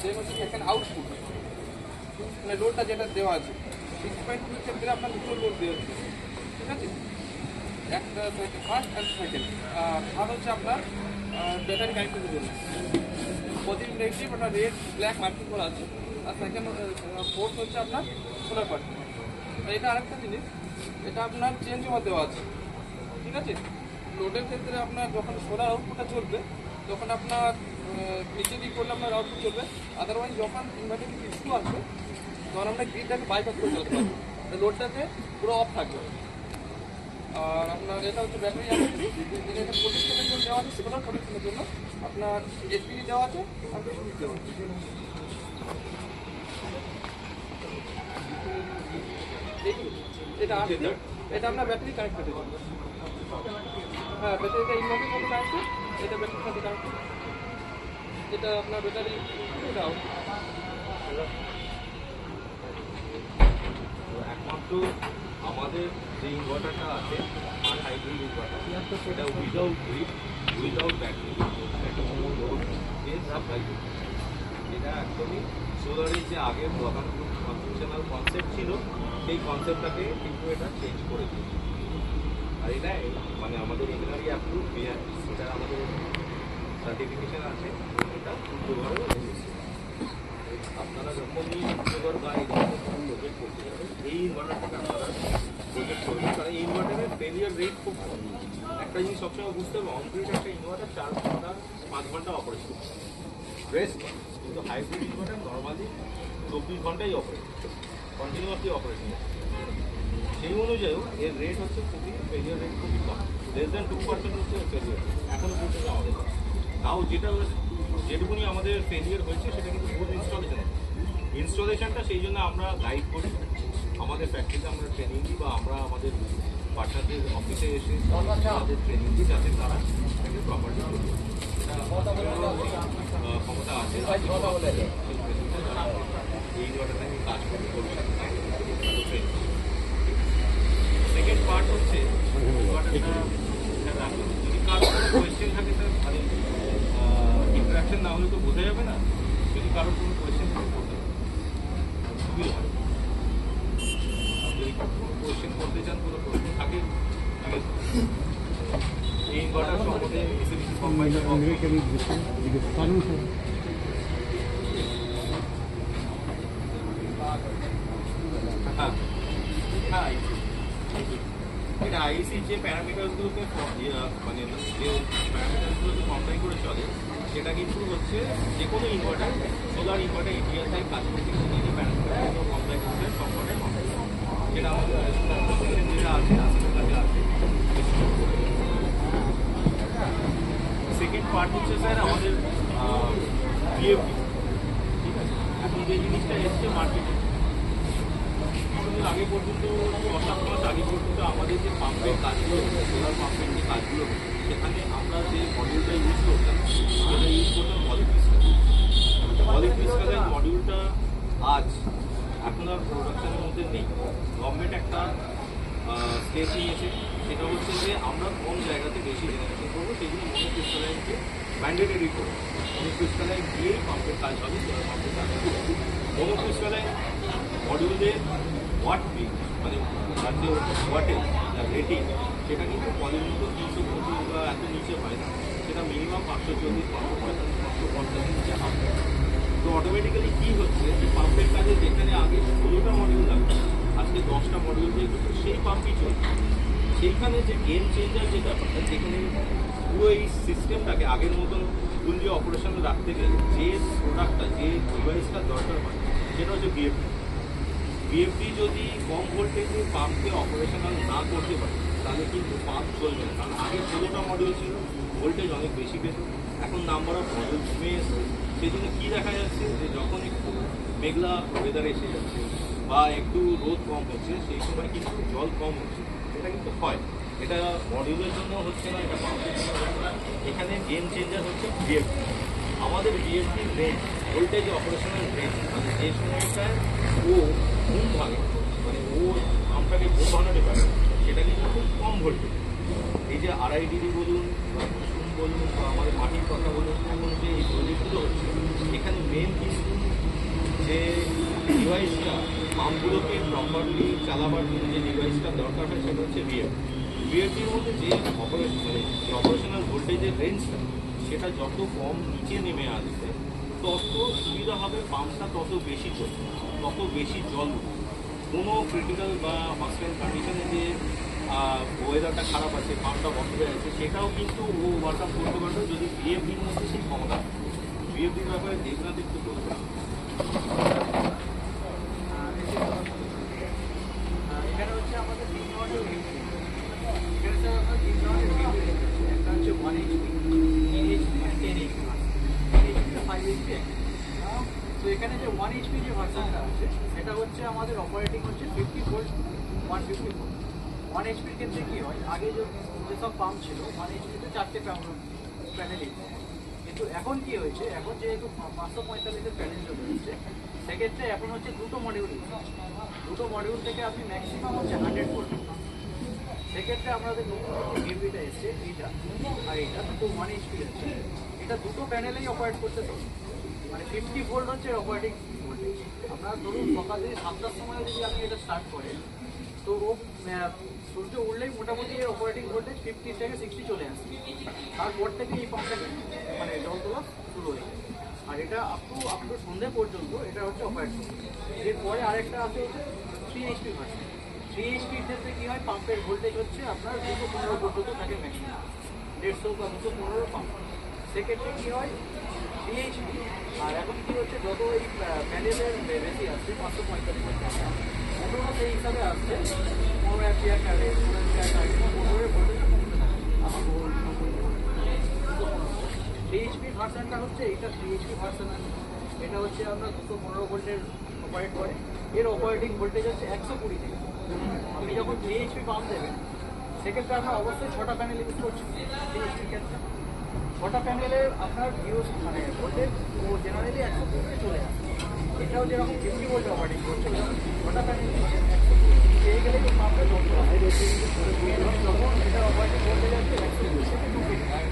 দেন হচ্ছে এখানে আউটপুট মানে লোডটা যেটা দেওয়া আছে 6.2 এর ক্ষেত্রে আপনার দুটো লোড দেওয়া আছে, ঠিক আছে। একটা ফার্স্ট অ্যান্ড সেকেন্ড। থার্ড হচ্ছে আপনার ব্যাটারি কানেক্টের জন্য পজিটিভ নেগেটিভ আপনার রেড ব্ল্যাক মার্কিং করা আছে। আর সেকেন্ড ফোর্থ হচ্ছে আপনার সোলার পার্ট। আর এটা আরেকটা জিনিস, এটা আপনার চেঞ্জ ওভার দেওয়া আছে, ঠিক আছে। লোডের ক্ষেত্রে আপনার যখন সোলার আউটপুটটা চলবে তখন আপনার নিচে দিক করলে আপনার আউটপুট চলবে, আদারওয়াইজ যখন ইনভার্টার ইস্যু আসবে তখন আমরা গ্রিডটাকে বাইপাস করে চলতে পারবো, লোডটাতে পুরো অফ থাকবে। আর আপনার এটা হচ্ছে ব্যাটারি আছে, এটা প্রোটেকশনের জন্য দেওয়া আছে, সোলার প্রোটেকশনের জন্য আপনার এসপিডি দেওয়া আছে আর পিসিবি দেওয়া আছে। এটা আসছে, এটা আপনার ব্যাটারি কানেক্টেড জন্য। হ্যাঁ, ব্যাটারিটা ইনভার্টারের সাথে কানেক্টেড, এটা ব্যাটারির সাথে কানেক্টেড, এটা আপনার ব্যাটারি এটা একমাত্র আমাদের যে ইনভার্টারটা আছে আর হাইব্রিড ইনভার্টার সেটা উইদাউট গ্রিড উইদাউট ব্যাটারি একটা লোডকে সাপ্লাই করছে। এটা অ্যাকচুয়ালি সোলারের যে আগের কনভেনশনাল কনসেপ্ট ছিল সেই কনসেপ্টটাকে কিন্তু এটা চেঞ্জ করে দিয়েছে। আর এটা মানে আমাদের এনআরই অ্যাপ্রুভ বিআরটি, এটা আমাদের সার্টিফিকেশন আছে, এটা পুরোভাবে আপনারা যখনই সোলার বা এই প্রজেক্ট করতে যাবেন এই ইনভার্টারটাকে আপনারা প্রজেক্ট করবেন, কারণ এই ইনভার্টারের ফেলিয়ার রেট খুব কম। একটা জিনিস সবসময় বুঝতে হবে, অনগ্রিড একটা ইনভার্টার 4 ঘন্টা 5 ঘন্টা অপারেশন রেস্ট, কিন্তু হাইব্রিড ইনভার্টার নর্মালি 24 ঘন্টাই অপারেট, কন্টিনিউয়াসলি অপারেশন। সেই অনুযায়ীও এর রেট হচ্ছে খুবই ফেলিয়ার রেট খুবই কম, লেস দ্যান 2% হচ্ছে ফেলিয়ার এখনও পর্যন্ত আমাদের। তাও যেটুকুনি আমাদের ফেলিয়ার হয়েছে সেটা কিন্তু ফুল ইনস্টলেশনটা সেই জন্য আমরা গাইড করি আমাদের ফ্যাক্টরিতে, আমরা ট্রেনিং দিই বা আমরা আমাদের পার্টনারদের অফিসে এসে আমাদের ট্রেনিং দিই যাতে তারা এটাকে প্রপারলি ক্ষমতা আছে এই ইনভার্টারটাকে কাজ করতে করবে। সেকেন্ড পার্ট হচ্ছে যদি কারো কোনো কোয়েশ্চেন থাকে স্যার, মানে ইন্টারাকশন না হলে তো বোঝা যাবে না, যদি কারোর কোনো কোয়েশ্চেন থাকে করতে হবে খুবই ভালো। যদি কোয়েশ্চেন করতে চান, কোনো প্রশ্ন থাকে এই ইনভার্টার সম্বন্ধে হ্যাঁ এটা আইসি যে প্যারামিটারগুলোকে মানে যে প্যারামিটারগুলোকে কমপ্লাই করে চলে সেটা কিন্তু হচ্ছে যে কোনো ইনভার্টার সোলার ইনভার্টার ইন্ডিয়াতে কাজ করতে গেলে যে প্যারামিটারগুলো কমপ্লাই করতে সবকটাই কমপ্লাই যেটা আমাদের যেটা আছে আসলের কাছে আছে। সেকেন্ড পার্ট হচ্ছে স্যার আমাদের বিএফডি, ঠিক আছে। এখন যে জিনিসটা এসছে মার্কেটে আগে পর্যন্ত 6-7 মাস আগে পর্যন্ত আমাদের যে পাম্পের কাজগুলো হচ্ছে, সোলার পাম্পের যে কাজগুলো হচ্ছে, সেখানে আমরা যে মডিউলটা ইউজ করতাম সেটা ইউজ করতাম পলিক্রিস্টালের মডিউলটা আজ এখন আর প্রোডাকশনের মধ্যে নেই। গভর্নমেন্ট একটা স্টেপ নিয়েছে, সেটা হচ্ছে যে আমরা কোন জায়গাতে বেশি জেনারেশন করবো সেগুলো মনোক্রিস্টালাইনকে ম্যান্ডেটরি করবো। মনোক্রিস্টালাইন দিয়েই পাম্পের কাজ হবে, সোলার পাম্পের কাজ হবে। মনোক্রিস্টালাইন মডিউলের ওয়াট বিল মানে তার যে ওয়াটেজ তার রেটিং সেটা কিন্তু পলির মতো 325 বা এত নিচে হয় না, সেটা মিনিমাম 540, 545, 550 নিচে হবে। তো অটোমেটিক্যালি কী হচ্ছে যে পাম্পের কাজে যেখানে আগে 16টা মডিউল লাগবে আজকে 10টা মডিউল দিয়ে কিন্তু সেই পাম্পই চলছে। সেইখানে যে গেম চেঞ্জার যে ব্যাপারটা, যেখানে পুরো এই সিস্টেমটাকে আগের মতন ফুললি অপারেশনে রাখতে গেলে যে প্রোডাক্টটা যে ডিভাইসটা দরকার হয় সেটা হচ্ছে বিএফডি। বিএফডি যদি কম ভোল্টেজে পাম্পকে অপারেশনাল না করতে পারে তাহলে কিন্তু পাম্প চলবে না, কারণ আগে 16টা মডিউল ছিল, ভোল্টেজ অনেক বেশি পেত, এখন নাম্বার অফ মডিউল কমে এসছে। সেই জন্য কী দেখা যাচ্ছে যে যখন একটু মেঘলা ওয়েদার এসে যাচ্ছে বা একটু রোদ কম হচ্ছে সেই সময় কিন্তু জল কম হচ্ছে, এটা কিন্তু হয়। এটা মডিউলের জন্য হচ্ছে না, এটা পাম্পের জন্য হচ্ছে না। এখানে গেম চেঞ্জার হচ্ছে বিএফডি। আমাদের বিএফডির রেঞ্জ ভোল্টেজ অপারেশনাল রেঞ্জ মানে যে সময়টায় ও ঘুম ভাঙে মানে ও পাম্পটাকে ঘুম ভাঙাতে পারে সেটা কিন্তু খুব কম ভোল্টেজ। এই যে আরআইডিডি বলুন বা কুসুম বলুন বা আমাদের মাটির কথা বলুন, এখন যে এই প্রজেক্টগুলো হচ্ছে এখানে মেন কিন্তু ডিভাইসটা পাম্পগুলোকে প্রপারলি চালাবার জন্য যে ডিভাইসটা দরকার হয় সেটা হচ্ছে ভিএফডির মধ্যে যে অপারেশনাল ভোল্টেজের রেঞ্জটা সেটা যত কম নিচে নেমে আসবে তত সুবিধা হবে, পাম্পটা তত বেশি চলবে, তত বেশি জল উঠবে। কোনো ক্রিটিক্যাল বা হসপিটাল কন্ডিশনে যে ওয়েদারটা খারাপ আছে, পাম্পটা বন্ধ হয়ে আছে, সেটাও কিন্তু ও ওয়ার্কআপ করতে পারবে যদি ভিএফডির মধ্যে সেই ক্ষমতা। ভিএফডির ব্যাপারে দেবনাথ একটু বলবে। এখানে হচ্ছে আমাদের তিন ধরনের এখানে আমরা তিন ধরনের একটা হচ্ছে 1 HP, 3 HP আর 10 HP, 10 HP 5 HP। তো এখানে যে 1 HP যে ভার্সনটা আছে সেটা হচ্ছে আমাদের অপারেটিং হচ্ছে 50 ভোল্ট 150 ভোল্ট। 1 HP এর ক্ষেত্রে কি হয়, আগে যেসব পাম্প ছিল 1 HP তে 4টে প্যানেল, কিন্তু এখন কি হয়েছে, এখন যেহেতু 545-এর প্যানেল চলে এসেছে সেক্ষেত্রে এখন হচ্ছে দুটো মডিউল, দুটো মডিউল থেকে আপনি ম্যাক্সিমাম হচ্ছে 100 ভোল্ট। সেক্ষেত্রে আমাদের নতুন ভিএফডিটা এসছে এইটা আর এইটা, দুটো 1 HP আছে, এটা দুটো প্যানেলেই অপারেট করতে পারবে। মানে 50 ভোল্ট হচ্ছে অপারেটিং ভোল্টেজ। আপনার ধরুন সকালে 7টার সময় যদি আপনি এটা স্টার্ট করেন তো ও সূর্য উঠলেই মোটামুটি এর অপারেটিং ভোল্টেজ 50 থেকে 60 চলে আসে। তারপর থেকে এই পাম্পটাকে মানে জল তোলা শুরু হয়ে যায়। আর এটা আপ টু সন্ধ্যে পর্যন্ত এটা হচ্ছে অপারেট করবে। এরপরে আরেকটা আছে হচ্ছে 3 HP ভার্সন। 3 HP এর ক্ষেত্রে কী হয়, পাম্পের ভোল্টেজ হচ্ছে আপনার 215 পর্যন্ত থাকে ম্যাক্সিমাম, 150 বা 215 পাম্প। সেক্ষেত্রে কী হয় 3 HP। আর এখন কী হচ্ছে, যত এই প্যানেলের বেশি আসছে 545 মোটরও সেই হিসাবে আসছে 15 অ্যাম্পিয়ার কারে, 15 অ্যাম্পিয়ার কারে, মোটরের ভোল্টেজটা কমতে থাকে। আমার 3 HP ভার্সনটা হচ্ছে এইটা 3 HP ভার্সন আছে, এটা হচ্ছে আমরা 215 ভোল্টের অপারেট করে। এর অপারেটিং ভোল্টেজ হচ্ছে 120 থেকে। আপনি যখন 3 HP পাম্প দেবেন সেক্ষেত্রে আপনার অবশ্যই 6টা প্যানেল ইউজ করছেন। 3 HP ক্ষেত্রে 6টা প্যানেলে আপনার ইউজ মানে ভোল্টেজ ও জেনারেলি 120 চলে আসে। এটাও যেরকম 50 ভোল্ট অপারেটিং করছে, 6টা প্যানেল পেয়ে গেলেই তো পাম্পটা যন্ত্র হয়। যখন এটা অপারেটিং ভোল্টেজ আছে 120 থেকে 250।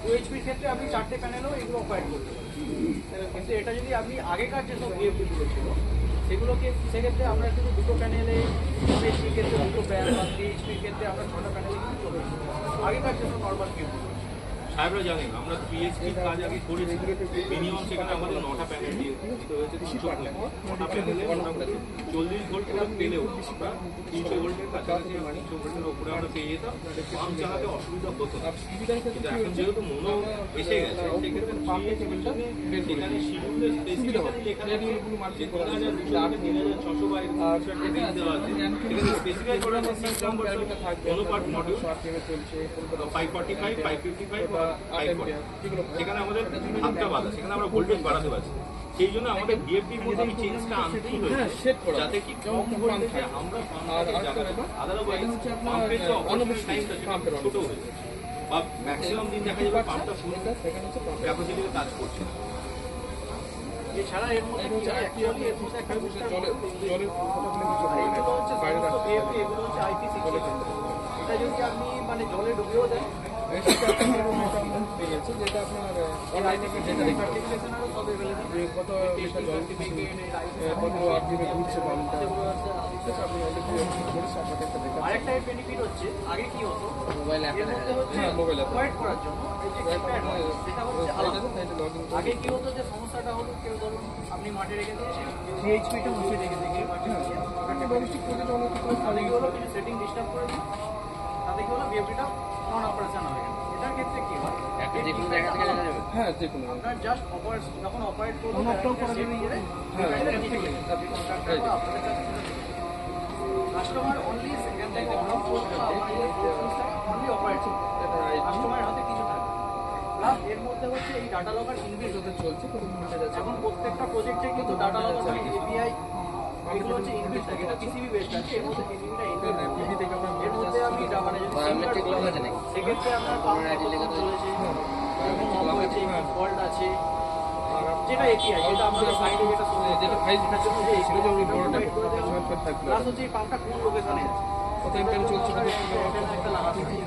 2 HPর ক্ষেত্রে আপনি 4টে প্যানেলও এগুলো অপারেট করতে পারেন। কিন্তু এটা যদি আপনি আগেকার যেসব ভিএফডিগুলো ছিল সেগুলোকে, সেক্ষেত্রে আমরা কিন্তু দুটো প্যানেলে 1 HPর ক্ষেত্রে দুটো প্যানেল বা 3 HPর ক্ষেত্রে আমরা 6টা প্যানেলে কিন্তু চলে এসেছি আগেকার যেসব নর্মাল ভিএফডি। সাহেবরা জানেন আমরা পিএইচপির কাজ আগে করেছি, মিনিমাম সেখানে আমাদের 9টা প্যানেল দিয়ে দিতে হয়েছে। 9টা প্যানেলে মোটামুটি 40 ভোল্ট করে পেলেও আমরা 300 ভোল্টের কাছাকাছি 300 ভোল্টের উপরে আমরা পেয়ে যেতাম, পাম্প চালাতে অসুবিধা হতো না। কিন্তু এখন যেহেতু মনো এসে গেছে সেক্ষেত্রে পাম্পের সেখানে শিডিউলের স্পেসিফিক্যালি লেখা থাকে যে 3200 থেকে 3600 বা এরকম কিছু একটা রেঞ্জ দেওয়া আছে। এখানে স্পেসিফাই করা আছে 6 নম্বর কোনো পার্ট মডিউল 545, 555 বা 540, সেখানে আমাদের হাতটা বাঁধা, সেখানে আমরা ভোল্টেজ বাড়াতে পারছি। সেই জন্য আমাদের ভিএফডির মধ্যে এই চেঞ্জটা আনতেই হয়েছে যাতে কি কম ভোল্টেজে আমরা আদারওয়াইজ পাম্পের যে অপারেশন টাইমটা সেটা ছোট হয়ে যায় বা ম্যাক্সিমাম দিন দেখা যাবে পাম্পটা ফুল ক্যাপাসিটিতে কাজ করছে। এছাড়া এর মধ্যে অ্যাকচুয়ালি এর মধ্যে একটা বুঝতে হবে, এগুলো হচ্ছে ভিএফডি, এগুলো হচ্ছে IP6। এটা যদি আপনি মানে জলে ডুবিয়েও দেন পেয়েছে, যেটা আপনার অনলাইনে যেটা সার্টিফিকেশনেরও সব এভেলেবল, কত লিটার জল কত আরপিএমে ঘুরছে পাম্পটা, আপনি আরেকটা বেনিফিট হচ্ছে আগে কি হতো মোবাইল অ্যাপের মধ্যে হচ্ছে মোবাইল অ্যাপ করার জন্য এই যে কিপ্যাড সেটা হচ্ছে আলাদা। আগে কি হতো যে সমস্যাটা হতো, কেউ ধরুন আপনি মাঠে রেখে দিয়েছেন 3 HPটা বসে রেখে দিয়ে মাঠে ডোমেস্টিক করে জল তাহলে কি হলো, কিছু সেটিং ডিস্টার্ব করে দিই, তাতে কি হলো ভিএফডিটা নন অপারেশন হয়ে গেল। এটার ক্ষেত্রে কি হয়, যে কোনো জায়গা থেকে জানা যাবে, হ্যাঁ যে কোনো আপনার জাস্ট অপারেট যখন অপারেট করবেন কাস্টমার অনলি সেখান থেকে অন অফ করতে অনলি অপারেট কাস্টমারের হাতে কিছু থাকে। প্লাস এর মধ্যে হচ্ছে এই ডাটা লগার ইনবিল্ট হতে চলছে, এখন প্রত্যেকটা প্রজেক্টে কিন্তু ডাটা লগার এপিআই এগুলো হচ্ছে ইনবিল্ট থাকে, এটা পিসিবি বেসড আছে, এর মধ্যে পিসিবিটা ইনবিল্ট থেকে এর মধ্যে আপনি মানে যদি সেক্ষেত্রে আপনার চলেছে ফল্ট আছে, যেটা এপিআই যেটা আমাদের সাইডে যেটা ফাইল যেটার জন্য যে ছিল যে বড়টা প্লাস হচ্ছে এই পাম্পটা কোন লোকেশনে আছে কত এমপিআর চলছে, কত একটা লাগাতে হয়।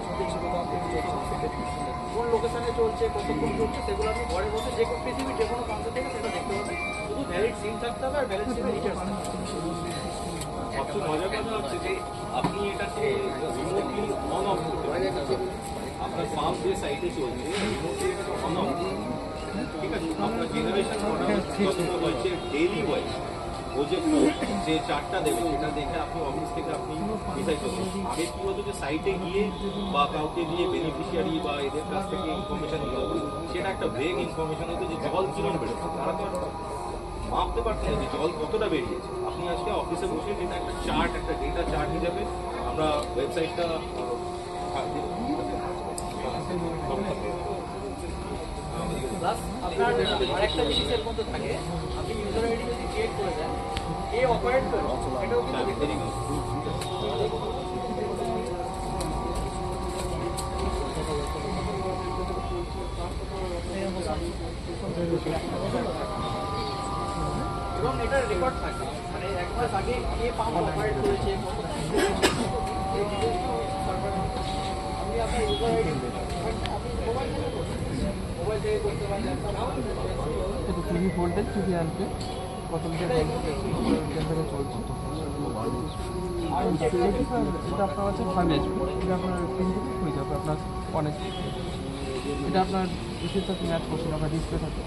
কোন লোকেশনে চলছে, কতক্ষণ চলছে, সেগুলো আপনি ঘরে বসে যে পৃথিবীর যে কোনো প্রান্ত থেকে সেটা দেখতে পাবেন। শুধু ভ্যালিড সিম থাকতে হবে আর ভ্যালিড সিমের রিচার্জ থাকতে হবে। সবচেয়ে মজার কথা হচ্ছে যে আপনি এটাকে রিমোটলি অন অফ করতে পারেন। আপনার পাম্প যে সাইটে চলছে রিমোটলি অন অফ, ঠিক আছে? আপনার জেনারেশন হচ্ছে ডেইলি ওয়াইজ ও যে চার্টটা দেবে সেটা দেখে আপনি অফিস থেকে আপনি ডিসাইড করবেন। আগে কি হতো যে সাইটে গিয়ে বা কাউকে দিয়ে বেনিফিশিয়ারি বা এদের কাছ থেকে ইনফরমেশন নিতে হতো, সেটা একটা ভেগ ইনফরমেশন হতো যে জল কিমান বেড়েছে, তারা তো আর মাপতে পারছেন না যে জল কতটা বেরিয়েছে। আপনি আজকে অফিসে বসে যেটা একটা চার্ট, একটা ডেটা চার্ট হিসাবে আমরা ওয়েবসাইটটা প্লাস আপনার আরেকটা জিনিসের মধ্যে থাকে, আপনি ইউজার আইডি যদি ক্রিয়েট করে দেন, কে অপারেট করবে এটাও কিন্তু দেখতে পাবেন। এবং এটার রেকর্ড থাকে, মানে এক মাস আগে কে পাম্প অপারেট করেছে, কত এই ডিটেলসটাও সার্ভার আপনি আপনার ইউজার আইডি আপনি মোবাইল থেকে করতে পারেন। টিভি ভোল্টেজ টিভি আনতে কত লিটার থেকে চলছে। আর এটা আপনার আছে 5 HP, এটা আপনার 3 থেকে হয়ে যাবে আপনার অনেক। এটা আপনার এসির সাথে ম্যাচ করছে, আপনার ডিসপ্লে থাকে।